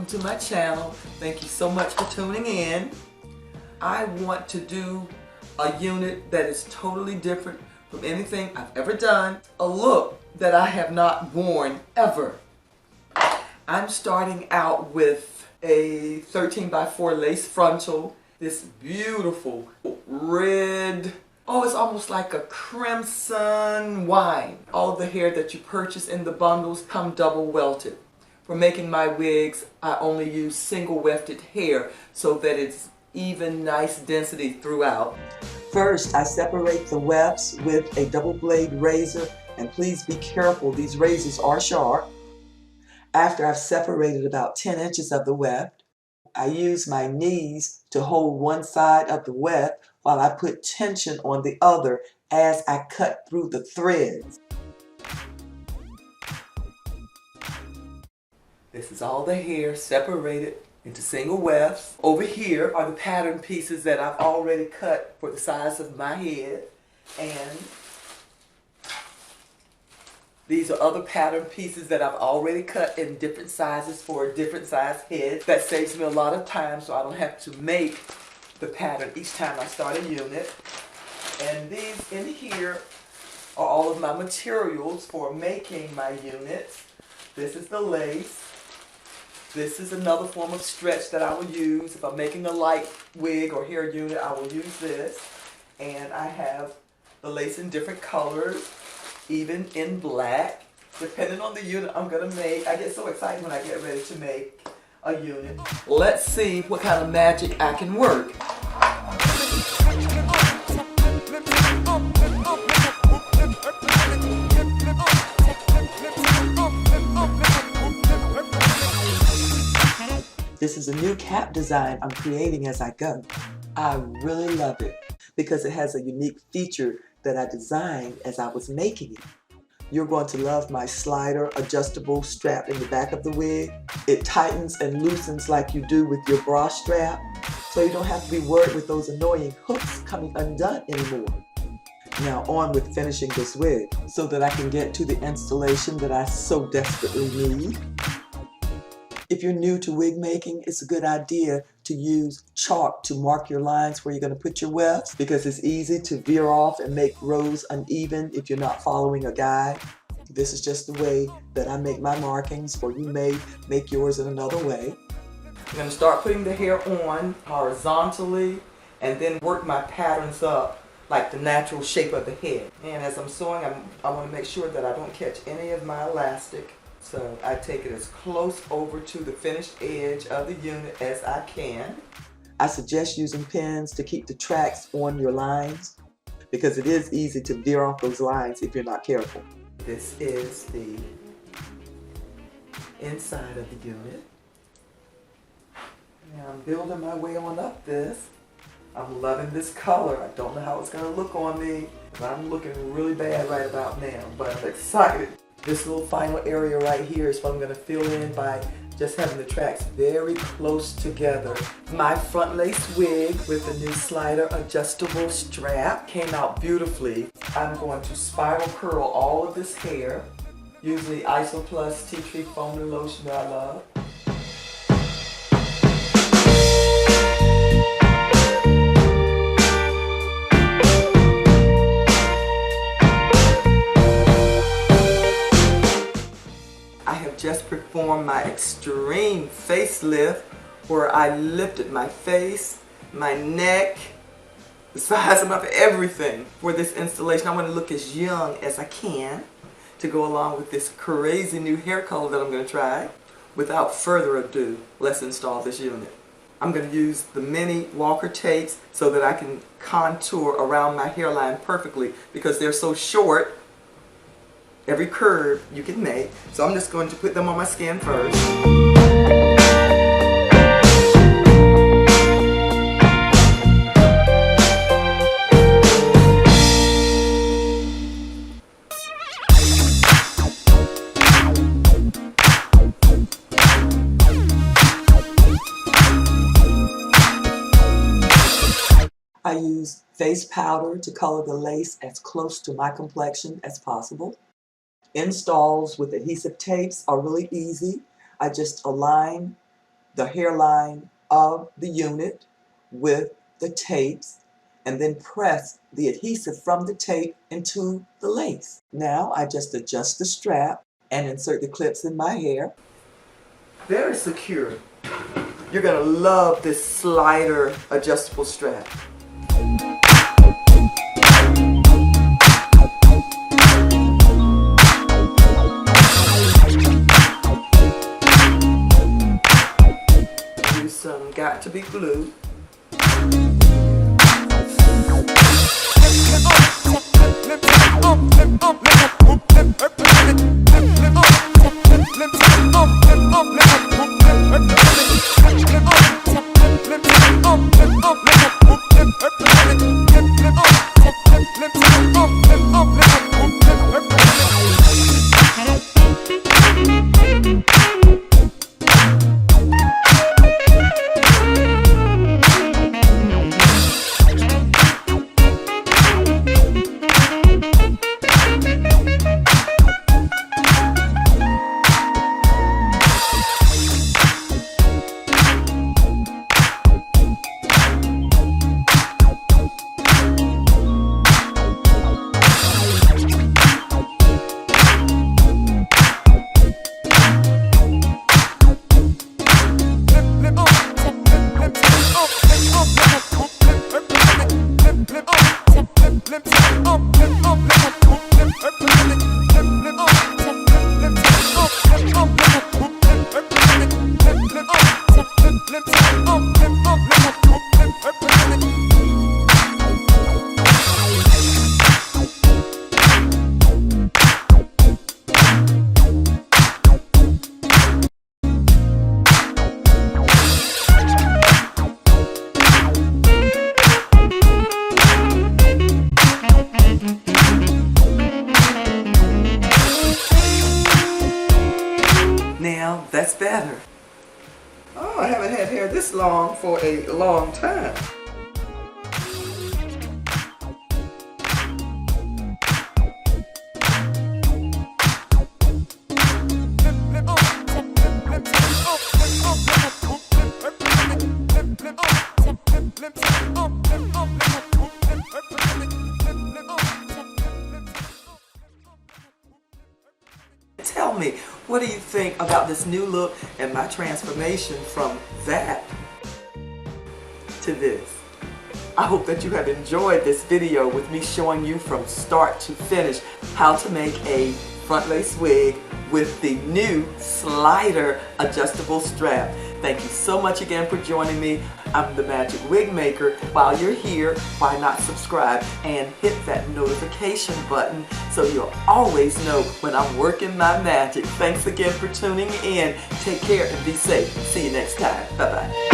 to my channel. Thank you so much for tuning in. I want to do a unit that is totally different from anything I've ever done. A look that I have not worn ever. I'm starting out with a 13x4 lace frontal. This beautiful red, oh, it's almost like a crimson wine. All of the hair that you purchase in the bundles come double welted. For making my wigs, I only use single wefted hair so that it's even nice density throughout. First, I separate the wefts with a double blade razor, and please be careful, these razors are sharp. After I've separated about 10 inches of the weft, I use my knees to hold one side of the weft while I put tension on the other as I cut through the threads. This is all the hair separated into single wefts. Over here are the pattern pieces that I've already cut for the size of my head, and these are other pattern pieces that I've already cut in different sizes for different size heads. That saves me a lot of time so I don't have to make the pattern each time I start a unit. And these in here are all of my materials for making my units. This is the lace. This is another form of stretch that I will use. If I'm making a light wig or hair unit, I will use this. And I have the lace in different colors, even in black, depending on the unit I'm gonna make. I get so excited when I get ready to make a unit. Let's see what kind of magic I can work. This is a new cap design I'm creating as I go. I really love it because it has a unique feature that I designed as I was making it. You're going to love my slider adjustable strap in the back of the wig. It tightens and loosens like you do with your bra strap, so you don't have to be worried with those annoying hooks coming undone anymore. Now on with finishing this wig so that I can get to the installation that I so desperately need. If you're new to wig making, it's a good idea to use chalk to mark your lines where you're going to put your wefts, because it's easy to veer off and make rows uneven if you're not following a guide. This is just the way that I make my markings, or you may make yours in another way. I'm going to start putting the hair on horizontally and then work my patterns up like the natural shape of the head. And as I'm sewing, I want to make sure that I don't catch any of my elastic. So I take it as close over to the finished edge of the unit as I can. I suggest using pins to keep the tracks on your lines, because it is easy to veer off those lines if you're not careful. This is the inside of the unit. Now I'm building my way on up this. I'm loving this color. I don't know how it's going to look on me, but I'm looking really bad right about now, but I'm excited. This little final area right here is what I'm going to fill in by just having the tracks very close together. My front lace wig with the new slider adjustable strap came out beautifully. I'm going to spiral curl all of this hair using the Iso Plus Tea Tree Foam and Lotion that I love. Just performed my extreme facelift, where I lifted my face, my neck, the size of my everything. For this installation, I want to look as young as I can to go along with this crazy new hair color that I'm going to try. Without further ado, let's install this unit. I'm going to use the mini Walker tapes so that I can contour around my hairline perfectly, because they're so short. Every curve you can make. So I'm just going to put them on my skin first. I use face powder to color the lace as close to my complexion as possible. Installs with adhesive tapes are really easy. I just align the hairline of the unit with the tapes and then press the adhesive from the tape into the lace. Now I just adjust the strap and insert the clips in my hair. Very secure. You're gonna love this slider adjustable strap. Use some got to be glue. Now that's better. Oh, I haven't had hair this long for a long time. Tell me, what do you think about this new look and my transformation from that to this? I hope that you have enjoyed this video with me showing you from start to finish how to make a front lace wig with the new slider adjustable strap. Thank you so much again for joining me. I'm the Magic Wig Maker. While you're here, why not subscribe and hit that notification button so you'll always know when I'm working my magic. Thanks again for tuning in. Take care and be safe. See you next time. Bye-bye.